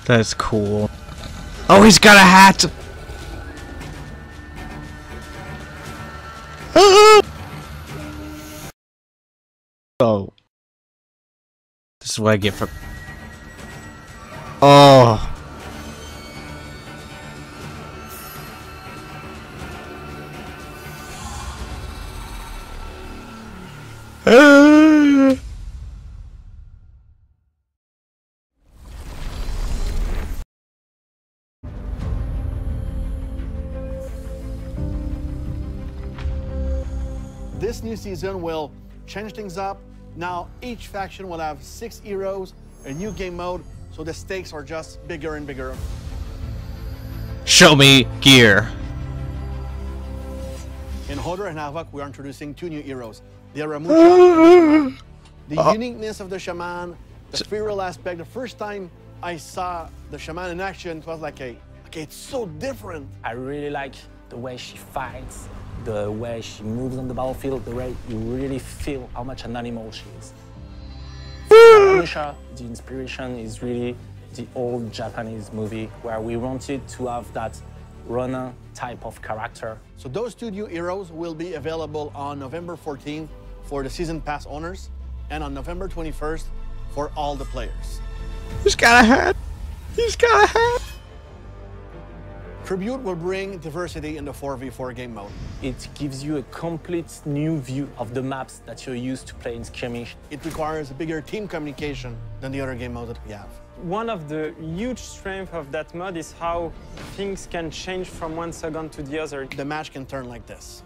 That's cool. Oh, he's got a hat! Oh. This is what I get for... Oh. This new season will change things up. Now each faction will have 6 heroes, a new game mode, so the stakes are just bigger and bigger. Show me gear. In Horder and Havoc, we are introducing 2 new heroes. The Aramusha, the uniqueness of the Shaman, the feral aspect. The first time I saw the Shaman in action, it was like, okay, it's so different. I really like the way she fights, the way she moves on the battlefield, the way you really feel how much an animal she is. Aramusha, the inspiration is really the old Japanese movie where we wanted to have that runner type of character. So those 2 new heroes will be available on November 14th for the Season Pass owners and on November 21st for all the players. He's got a hat. He's got a hat. Tribute will bring diversity in the 4v4 game mode. It gives you a complete new view of the maps that you're used to play in Skirmish. It requires a bigger team communication than the other game modes that we have. One of the huge strengths of that mod is how things can change from one second to the other. The match can turn like this.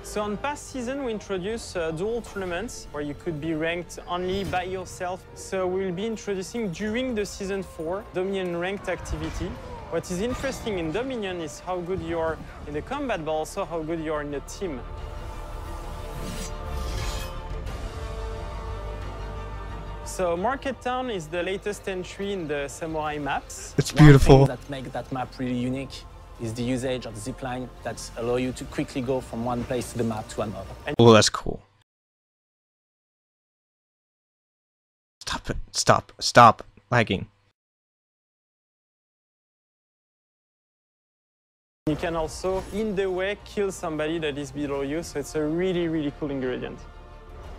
So on past season, we introduced dual tournaments where you could be ranked only by yourself. So we'll be introducing during the season 4 Dominion ranked activity. What is interesting in Dominion is how good you are in the combat, but also how good you are in the team. So Market Town is the latest entry in the Samurai maps. It's beautiful. One thing that makes that map really unique is the usage of zipline that allow you to quickly go from one place to the map to another. Oh, that's cool. Stop it. Stop. Stop lagging. You can also, in the way, kill somebody that is below you, so it's a really, really cool ingredient.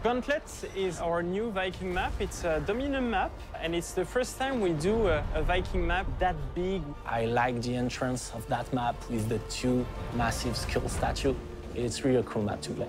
Gauntlet is our new Viking map. It's a Dominion map, and it's the first time we do a Viking map that big. I like the entrance of that map with the 2 massive skull statues. It's really a cool map to play.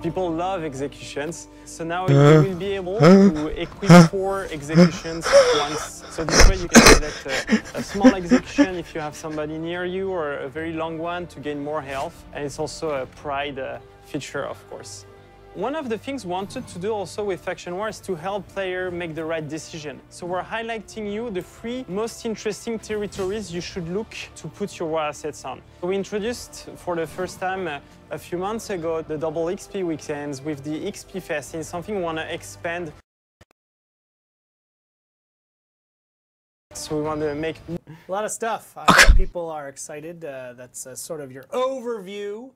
People love executions, so now you will be able to equip 4 executions once. So this way you can select a small execution if you have somebody near you, or a very long one to gain more health. And it's also a pride feature, of course. One of the things we wanted to do also with Faction War is to help players make the right decision. So we're highlighting you the 3 most interesting territories you should look to put your war assets on. We introduced for the first time a few months ago the double XP weekends with the XP Fest. It's something we want to expand. So we want to make a lot of stuff. I hope people are excited. That's sort of your overview.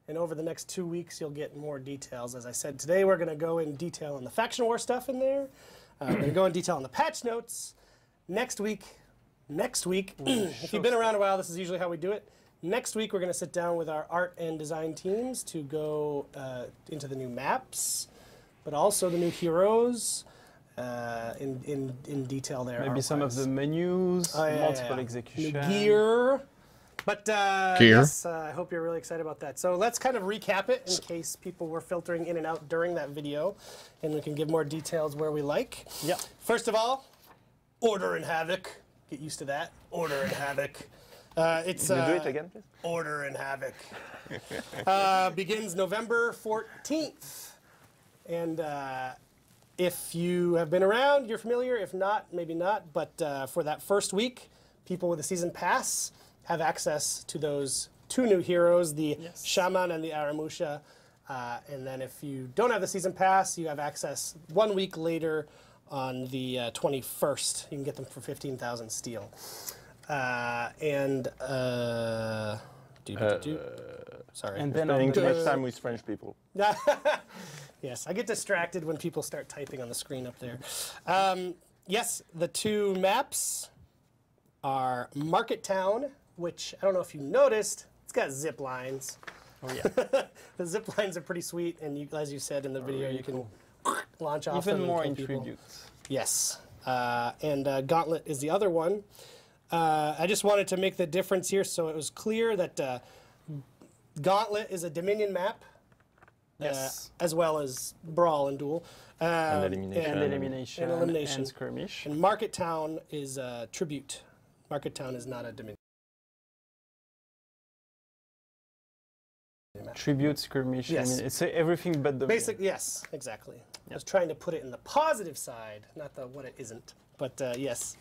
And over the next 2 weeks, you'll get more details. As I said, today we're going to go in detail on the Faction War stuff in there. We're going to go in detail on the patch notes. Next week, if you've been around a while, this is usually how we do it. Next week, we're going to sit down with our art and design teams to go into the new maps, but also the new heroes in detail there. maybe some of the menus, multiple executions. New gear. But yes, I hope you're really excited about that. So let's kind of recap it in case people were filtering in and out during that video, and we can give more details where we like. Yeah. First of all, Order and Havoc. Get used to that. Order and Havoc. It's Can you do it again, please? Order and Havoc. Begins November 14th. And if you have been around, you're familiar. If not, maybe not. But for that first week, people with a season pass have access to those 2 new heroes, the Shaman and the Aramusha. And then if you don't have the season pass, you have access 1 week later on the 21st. You can get them for 15,000 steel. Sorry. And spending too much time with French people. Yes, I get distracted when people start typing on the screen up there. Yes, the two maps are Market Town, which I don't know if you noticed, it's got zip lines. Oh yeah. The zip lines are pretty sweet, and you, as you said in the video, really you can cool. launch off Even them and more kill in people. Tribute. Yes, and Gauntlet is the other one. I just wanted to make the difference here so it was clear that Gauntlet is a Dominion map, Yes. as well as Brawl and Duel. And elimination. And elimination. And elimination. And skirmish. And Market Town is Tribute. Market Town is not a Dominion map. Tribute, skirmish. Yes. I mean, it's everything but the Basic, yes, exactly. I was trying to put it in the positive side, not the what it isn't. But yes.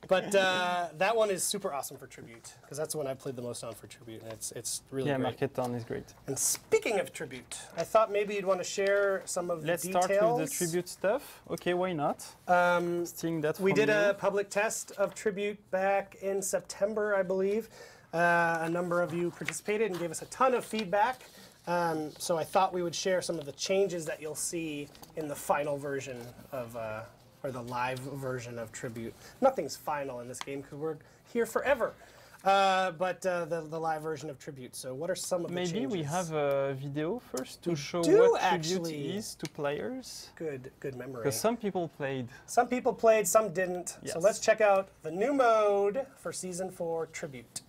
But that one is super awesome for Tribute, because that's the one I played the most on for Tribute, and it's really Yeah, great. Market Town is great. And speaking of Tribute, I thought maybe you'd want to share some of Let's the start details. with the Tribute stuff. Okay, why not? Stealing that We from did you. a public test of Tribute back in September, I believe. A number of you participated and gave us a ton of feedback. So I thought we would share some of the changes that you'll see in the final version of, or the live version of Tribute. Nothing's final in this game because we're here forever. But the live version of Tribute. So what are some of the changes? Maybe we have a video first to show do what actually. Tribute is to players. Good memory. Because some people played. Some people played, some didn't. So Yes. let's check out the new mode for Season 4 Tribute.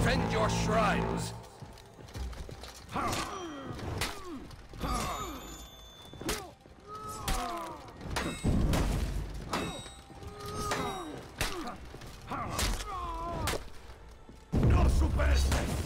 Defend your shrines. No superestes.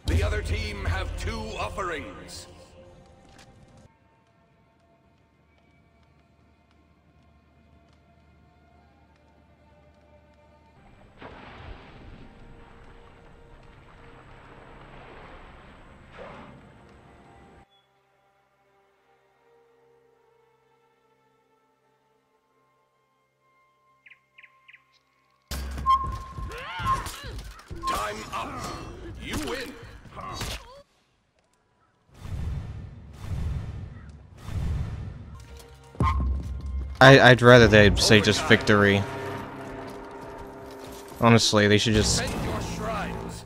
The other team have 2 offerings. Time up. You win. I'd rather they'd say just victory. Honestly, they should just... Defend your shrines.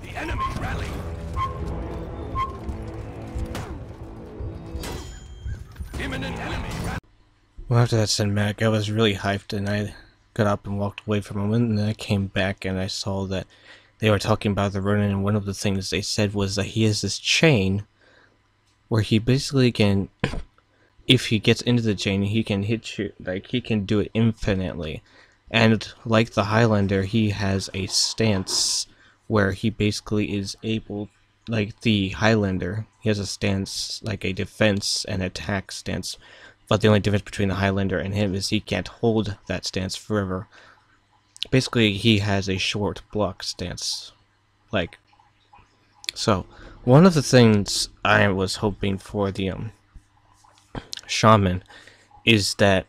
The enemy rally. Imminent enemy rally. Well, after that cinematic, I was really hyped, and I got up and walked away for a moment, and then I came back and I saw that they were talking about the Ronin, and one of the things they said was that he has this chain where he basically can, if he gets into the chain, he can hit you, like, he can do it infinitely. And like the Highlander, he has a stance where he basically is able, like the Highlander, he has a stance, like a defense and attack stance. But the only difference between the Highlander and him is he can't hold that stance forever. Basically, he has a short block stance, like, so one of the things I was hoping for the shaman is that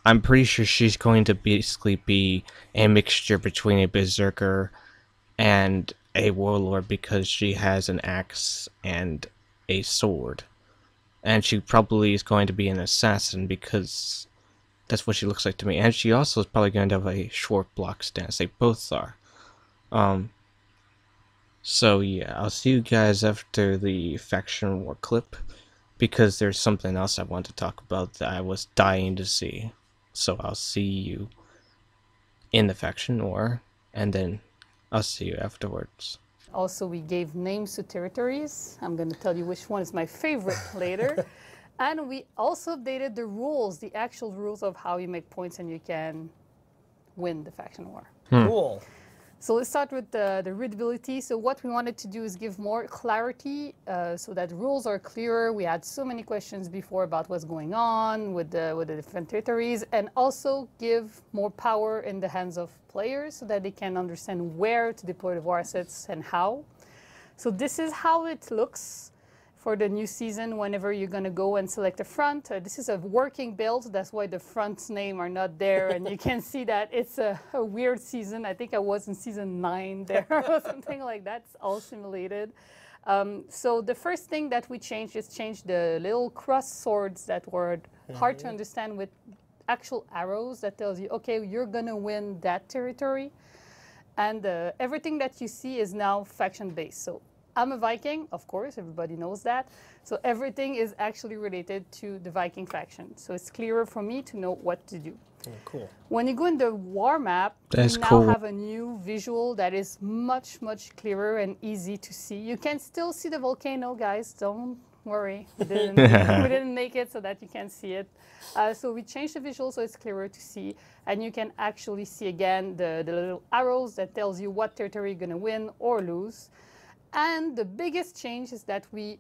I'm pretty sure she's going to basically be a mixture between a berserker and a warlord, because she has an axe and a sword. And she probably is going to be an assassin, because that's what she looks like to me. And she also is probably going to have a short block stance. They both are. So yeah, I'll see you guys after the faction war clip, because there's something else I want to talk about that I was dying to see. So I'll see you in the faction war, and then I'll see you afterwards. Also, we gave names to territories. I'm going to tell you which one is my favorite later. And we also updated the rules, the actual rules of how you make points and you can win the faction war. Cool. So let's start with the readability. So what we wanted to do is give more clarity so that rules are clearer. We had so many questions before about what's going on with the different territories, and also give more power in the hands of players so that they can understand where to deploy the war assets and how. So this is how it looks for the new season whenever you're going to go and select a front. This is a working build, that's why the fronts name are not there, and you can see that it's a weird season. I think I was in season 9 there or something like that. It's all simulated. So the first thing that we changed is change the little cross swords that were hard to understand with actual arrows that tells you, okay, you're going to win that territory. And everything that you see is now faction based. So I'm a Viking, of course, everybody knows that. So everything is actually related to the Viking faction. So it's clearer for me to know what to do. Oh, cool. When you go in the war map, That's we now cool. have a new visual that is much, much clearer and easy to see. You can still see the volcano, guys. Don't worry. We didn't make it so that you can see it. So we changed the visual so it's clearer to see. And you can actually see again the little arrows that tells you what territory you're going to win or lose. And the biggest change is that we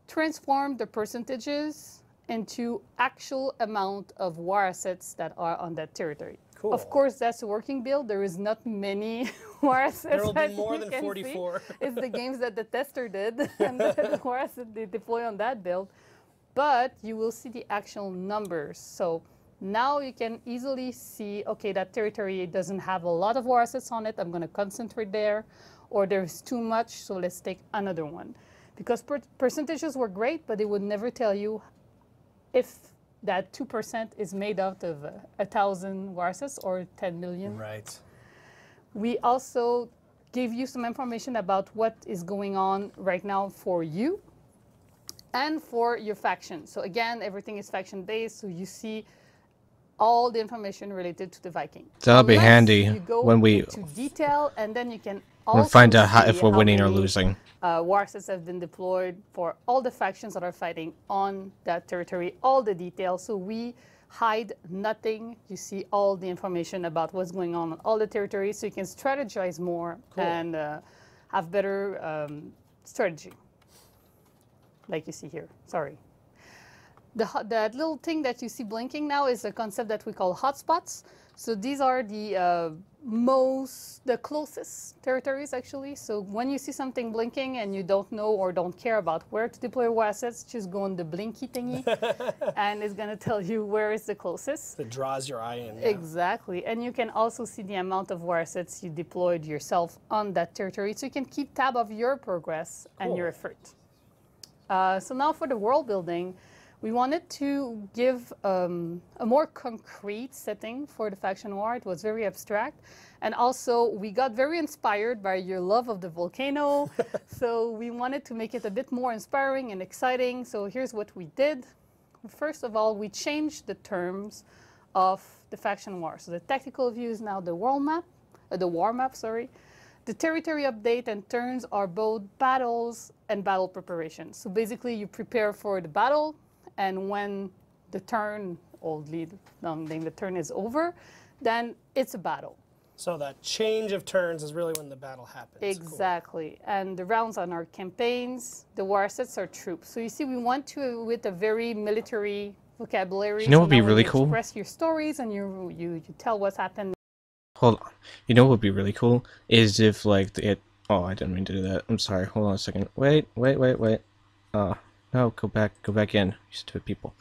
transformed the percentages into actual amount of war assets that are on that territory. Cool. Of course, that's a working build. There is not many war assets. There will be that more you than can 44. see. It's the games that the tester did and the war assets they deploy on that build. But you will see the actual numbers. So now you can easily see, okay, that territory doesn't have a lot of war assets on it. I'm going to concentrate there. Or there's too much, so let's take another one. Because percentages were great, but they would never tell you if that 2% is made out of 1,000 war assets or 10 million. Right. We also gave you some information about what is going on right now for you and for your faction. So again, everything is faction-based, so you see all the information related to the Viking. That'll be Unless handy you go when we into detail, and then you can we'll also find out see if we're how winning or many, losing. war assets have been deployed for all the factions that are fighting on that territory, all the details. So we hide nothing. You see all the information about what's going on all the territories, so you can strategize more and have better strategy, like you see here. Sorry. That little thing that you see blinking now is a concept that we call hotspots. So these are the closest territories, actually. So when you see something blinking and you don't know or don't care about where to deploy war assets, just go on the blinky thingy, and it's going to tell you where is the closest. It draws your eye in. Yeah. Exactly. And you can also see the amount of war assets you deployed yourself on that territory, so you can keep tab of your progress and your effort. So now for the world building, we wanted to give a more concrete setting for the faction war. It was very abstract. And also, we got very inspired by your love of the volcano. So we wanted to make it a bit more inspiring and exciting. So here's what we did. First of all, we changed the terms of the faction war. So the tactical view is now the world map, the war map, sorry. The territory update and turns are both battles and battle preparation. So basically, you prepare for the battle, and when the turn, or the turn is over, then it's a battle. So that change of turns is really when the battle happens. Exactly. Cool. And the rounds on our campaigns, the war assets are troops. So you see, we went to with a very military vocabulary. You know what would be now when really you cool? Express your stories and you tell what's happened. Hold on. You know what would be really cool is if like Oh, I didn't mean to do that. I'm sorry. Hold on a second. Wait. No, go back in. You stupid people.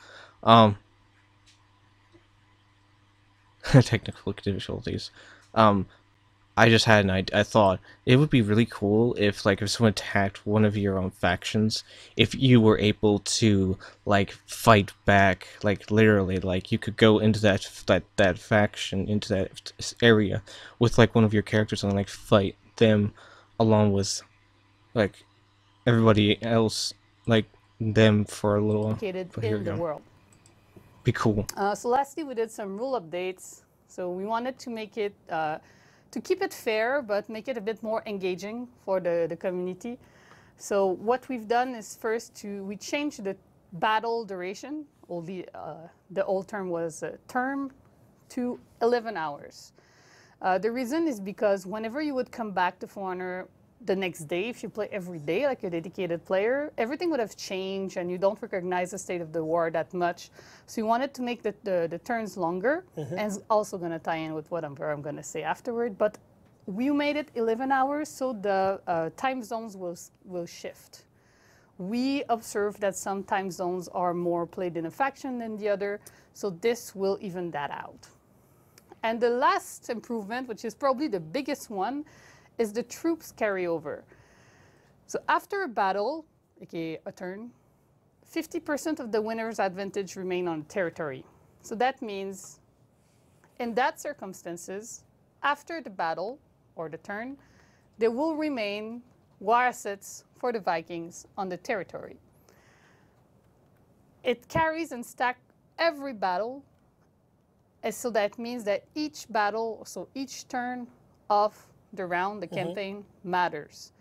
Technical difficulties. I just had an idea. I thought it would be really cool if, like, if someone attacked one of your own factions, if you were able to, like, fight back, like, literally, like, you could go into that faction, into that area with, like, one of your characters and, like, fight them along with, like, everybody else, like, them for a little. Located But here in we the go. world. Be cool. So lastly, we did some rule updates. So we wanted to make it, to keep it fair, but make it a bit more engaging for the community. So what we've done is first we changed the battle duration. The old term was term to 11 hours. The reason is because whenever you would come back to For Honor the next day, if you play every day like a dedicated player, everything would have changed and you don't recognize the state of the war that much. So you wanted to make the turns longer, and it's also going to tie in with what I'm going to say afterward. But we made it 11 hours so the time zones will shift. We observed that some time zones are more played in a faction than the other, so this will even that out. And the last improvement, which is probably the biggest one, is the troops carryover. So after a battle, aka a turn, 50% of the winner's advantage remain on territory. So that means, in that circumstances, after the battle or the turn, there will remain war assets for the Vikings on the territory. It carries and stacks every battle, and so that means that each battle, so each turn of the round, the campaign, matters.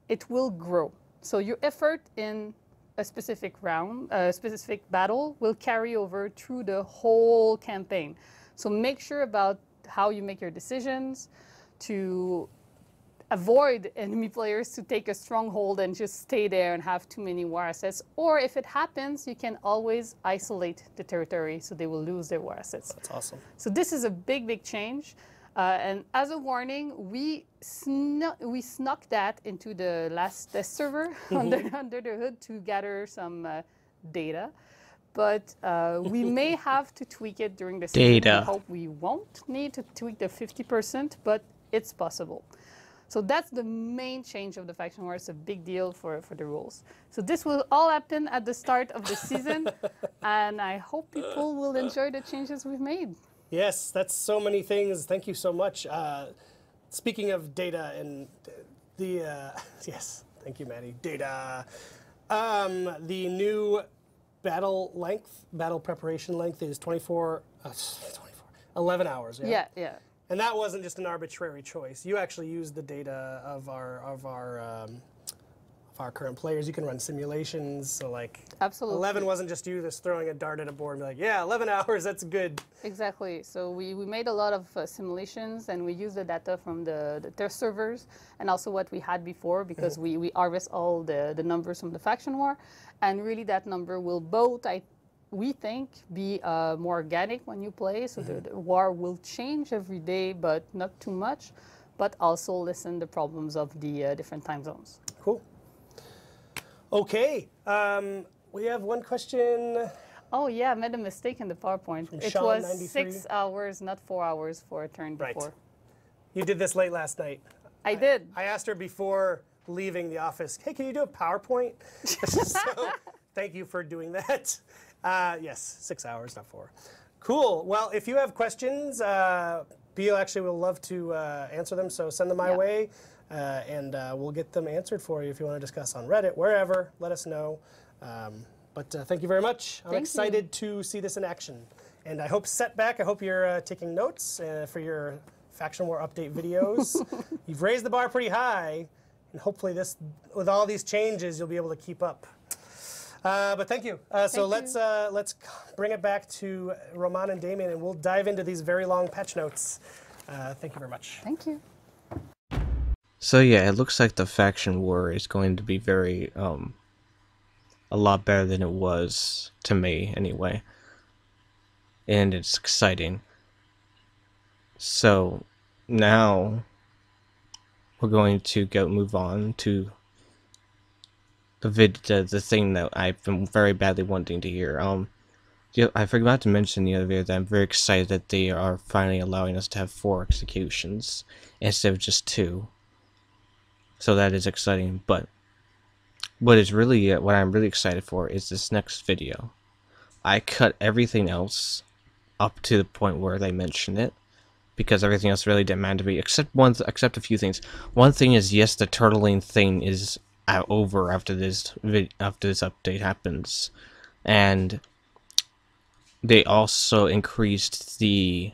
It will grow. So your effort in a specific round, a specific battle, will carry over through the whole campaign. So make sure about how you make your decisions to avoid enemy players to take a stronghold and just stay there and have too many war assets. Or if it happens, you can always isolate the territory so they will lose their war assets. That's awesome. So this is a big, big change. And as a warning, we snuck that into the last test server under the hood to gather some data. But we may have to tweak it during the season. I hope we won't need to tweak the 50%, but it's possible. So that's the main change of the faction war. It's a big deal for the rules. So this will all happen at the start of the season, and I hope people will enjoy the changes we've made. Yes, that's so many things. Thank you so much. Speaking of data and yes, thank you, Maddie. Data. The new battle preparation length is 11 hours. Yeah? Yeah. And that wasn't just an arbitrary choice. You actually used the data of our current players. You can run simulations. So like, absolutely, 11 wasn't just you just throwing a dart at a board and be like, yeah, 11 hours, that's good. Exactly. So we made a lot of simulations, and we used the data from the test servers and also what we had before, because we harvest all the numbers from the faction war, and really that number will both, we think, be more organic when you play. So the war will change every day, but not too much, but also lessen the problems of the different time zones. Cool. Okay, we have one question. Oh yeah, I made a mistake in the PowerPoint. From it Sean, was 93. 6 hours, not 4 hours for a turn before. Right. You did this late last night. I did. I asked her before leaving the office, hey, can you do a PowerPoint? So thank you for doing that. Yes, 6 hours, not 4. Cool. Well, if you have questions, Bio actually will love to answer them, so send them my way. And we'll get them answered for you if you want to discuss on Reddit, wherever. Let us know. But thank you very much. I'm excited to see this in action. And I hope Setback, I hope you're taking notes for your Faction War update videos. You've raised the bar pretty high, and hopefully this, with all these changes, you'll be able to keep up. But thank you. So let's bring it back to Roman and Damien, and we'll dive into these very long patch notes. Thank you very much. Thank you. So yeah, it looks like the faction war is going to be very, a lot better than it was, to me anyway. And it's exciting. So, now, we're going to move on to the thing that I've been very badly wanting to hear. Yeah, I forgot to mention the other video that I'm very excited that they are finally allowing us to have 4 executions instead of just 2. So that is exciting, but what I'm really excited for is this next video. I cut everything else up to the point where they mention it, because everything else really didn't matter to me, except a few things. One thing is, yes, the turtling thing is over after this update happens, and they also increased the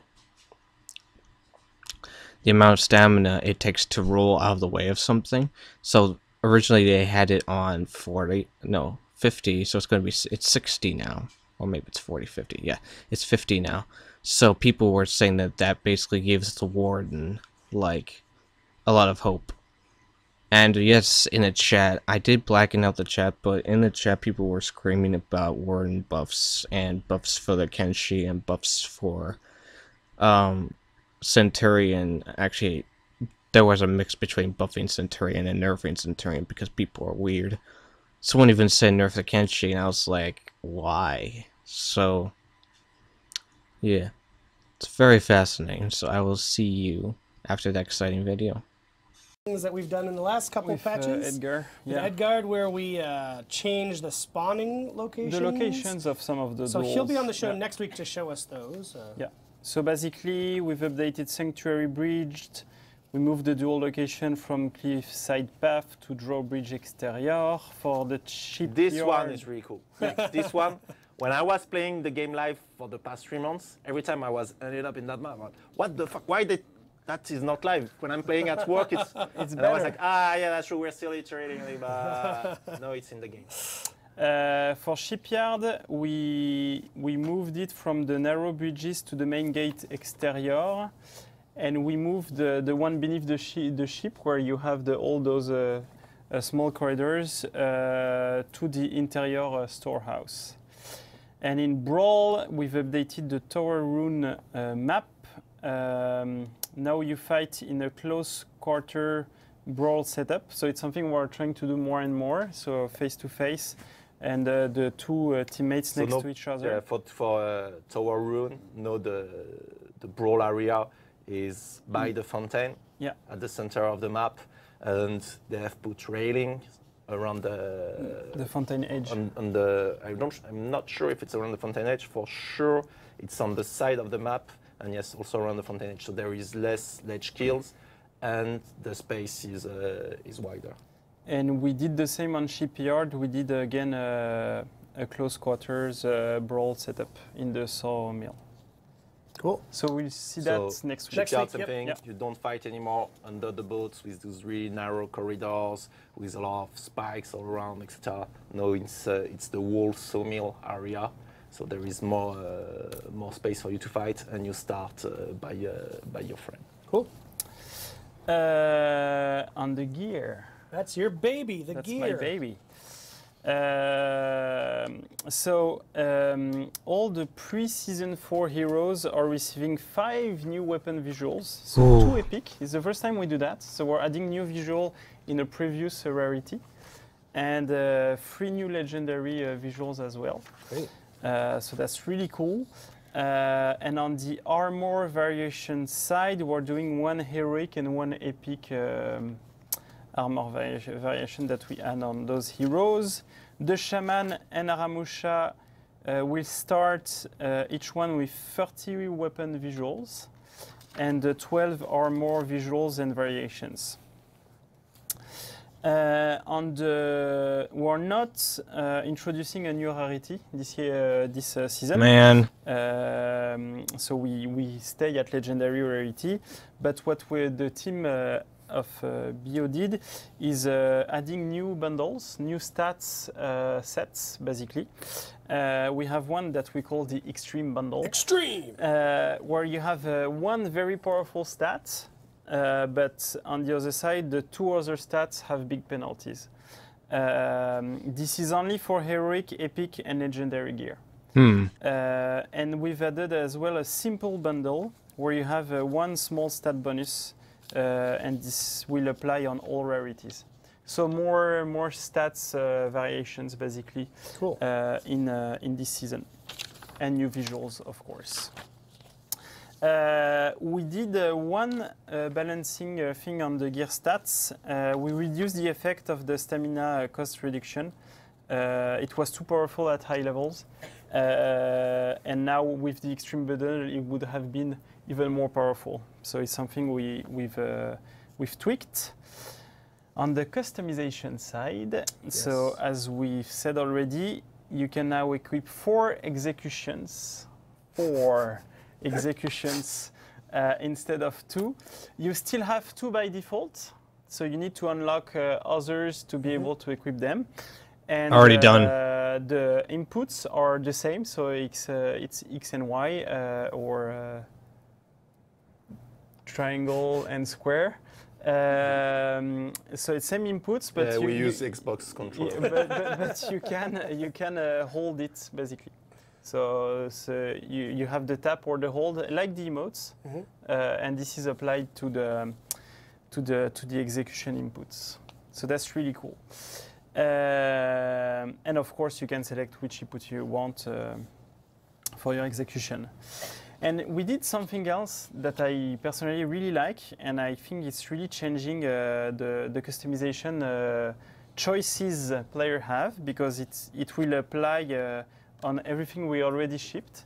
amount of stamina it takes to roll out of the way of something. So originally they had it on 50, so it's 60 now, or maybe it's 40, 50. Yeah, it's 50 now. So people were saying that basically gives the warden like a lot of hope. And yes, in the chat, I did blacken out the chat, but in the chat people were screaming about warden buffs and buffs for the Kenshi and buffs for Centurion. Actually, there was a mix between buffing Centurion and nerfing Centurion because people are weird. Someone even said nerf the Kenshi, and I was like, why? So, yeah, it's very fascinating. So I will see you after that exciting video. Things that we've done in the last couple of patches. Edgar, With yeah. Edgard, where we changed the spawning locations. The locations of some of the So duels. he'll be on the show Yeah. next week to show us those. Yeah. So basically, we've updated Sanctuary Bridge. We moved the dual location from Cliffside Path to Drawbridge Exterior for the shipyard. This one is really cool. Like, this one, when I was playing the game live for the past 3 months, every time I was ended up in that map, I'm like, what the fuck? Why did that is not live? When I'm playing at work, it's and better. I was like, yeah, that's true. We're still iterating, but no, it's in the game. For shipyard, we moved it from the narrow bridges to the main gate exterior, and we moved the one beneath the ship where you have all those small corridors to the interior storehouse. And in Brawl, we've updated the Tower Rune map. Now you fight in a close quarter Brawl setup, so it's something we're trying to do more and more. So face to face, and the two teammates next to each other. Yeah, for Tower Rune, the Brawl area is by the fountain, Yeah. at the center of the map, and they have put railing around The fountain edge. I'm not sure if it's around the fountain edge. For sure, it's on the side of the map, and yes, also around the fountain edge. So there is less ledge kills, and the space is wider. And we did the same on shipyard. We did again a close quarters Brawl setup in the sawmill. Cool. So we'll see that next week. Next Shipyard, week, yep. something Yep. you don't fight anymore under the boats with those really narrow corridors with a lot of spikes all around, etc. No, it's the whole sawmill area, so there is more space for you to fight, and you start by your friend. Cool. On the gear. That's your baby, the That's gear. my baby. All the pre-season 4 heroes are receiving 5 new weapon visuals. So Ooh. 2 epic. It's the first time we do that. So we're adding new visual in a previous rarity, and 3 new legendary visuals as well. Great. So that's really cool. And on the armor variation side, we're doing 1 heroic and 1 epic armor variation that we add on those heroes. The Shaman and Aramusha will start each one with 30 weapon visuals and 12 armor visuals and variations. We're not introducing a new rarity this season. Man. So we stay at legendary rarity, but what the team of BO did is adding new bundles, new stats sets, basically. We have one that we call the Extreme Bundle. Extreme! Where you have 1 very powerful stat, but on the other side, the 2 other stats have big penalties. This is only for heroic, epic, and legendary gear. And we've added as well a simple bundle where you have 1 small stat bonus and this will apply on all rarities. So more stats variations basically Cool. in this season, and new visuals, of course. We did one balancing thing on the gear stats. We reduced the effect of the stamina cost reduction. It was too powerful at high levels, and now with the extreme bundle, it would have been even more powerful. So it's something we've tweaked. On the customization side, so as we've said already, you can now equip 4 executions. 4 executions instead of 2. You still have 2 by default, so you need to unlock others to be able to equip them. And Already done. The inputs are the same, so it's X and Y or triangle and square. So it's same inputs, but we use Xbox controller. but you can hold it basically. So you have the tap or the hold like the emotes, and this is applied to the execution inputs. So that's really cool. And of course you can select which input you want for your execution. And we did something else that I personally really like, and I think it's really changing the customization choices players have, because it will apply on everything we already shipped.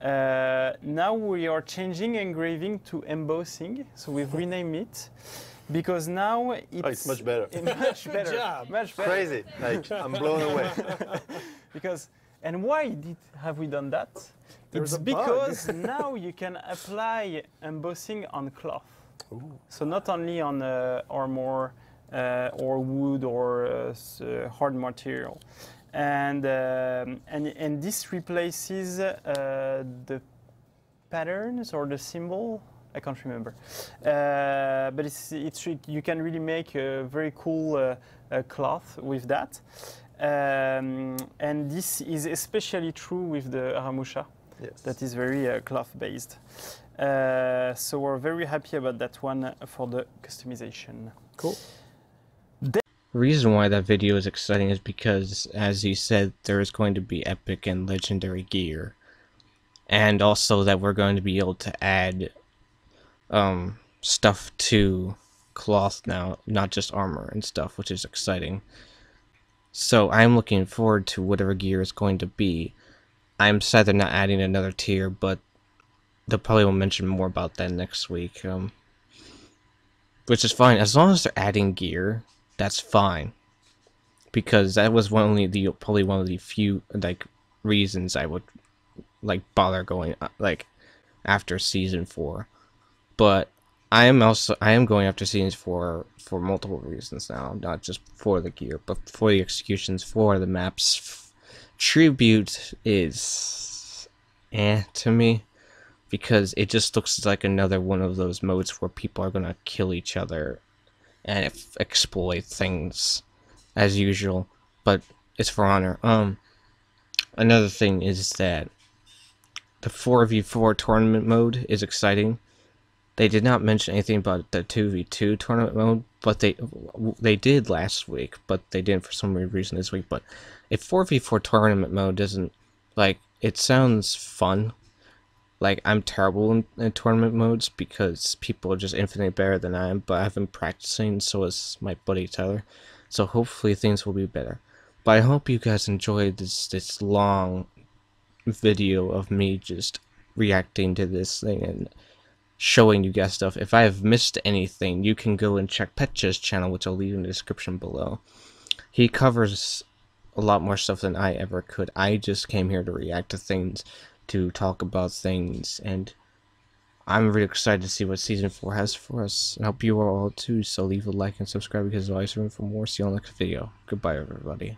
Now we are changing engraving to embossing, so we've renamed it, because now it's much better. Much better. Good job. Much better. Crazy, like I'm blown away. And why have we done that? There's It's a bug. because now you can apply embossing on cloth. Ooh. So not only on armor or wood or hard material. And this replaces the patterns or the symbol. I can't remember. But you can really make a very cool cloth with that. And this is especially true with the Aramusha. Yes. That is very cloth-based. So we're very happy about that one for the customization. Cool. The reason why that video is exciting is because, as you said, there is going to be epic and legendary gear. And also that we're going to be able to add stuff to cloth now, not just armor and stuff, which is exciting. So I'm looking forward to whatever gear is going to be. I'm sad they're not adding another tier, but they'll probably mention more about that next week. Which is fine. As long as they're adding gear, that's fine. Because that was probably one of the few reasons I would bother going after season 4. But I am going after season 4 for multiple reasons now, not just for the gear, but for the executions, for the maps. Tribute is to me, because it just looks like another one of those modes where people are gonna kill each other and exploit things as usual, but it's for honor. Another thing is that the 4v4 tournament mode is exciting. They did not mention anything about the 2v2 tournament mode, but they did last week, but they didn't for some weird reason this week. But if 4v4 tournament mode doesn't, it sounds fun. I'm terrible in tournament modes because people are just infinitely better than I am, but I've been practicing, so is my buddy Tyler. So hopefully things will be better. But I hope you guys enjoyed this long video of me just reacting to this thing and showing you guys stuff. If I have missed anything, you can go and check Petja's channel, which I'll leave in the description below. He covers a lot more stuff than I ever could. I just came here to react to things, to talk about things, and I'm really excited to see what season 4 has for us. I hope you are all too, so leave a like and subscribe because there's always room for more. See you on the next video. Goodbye, everybody.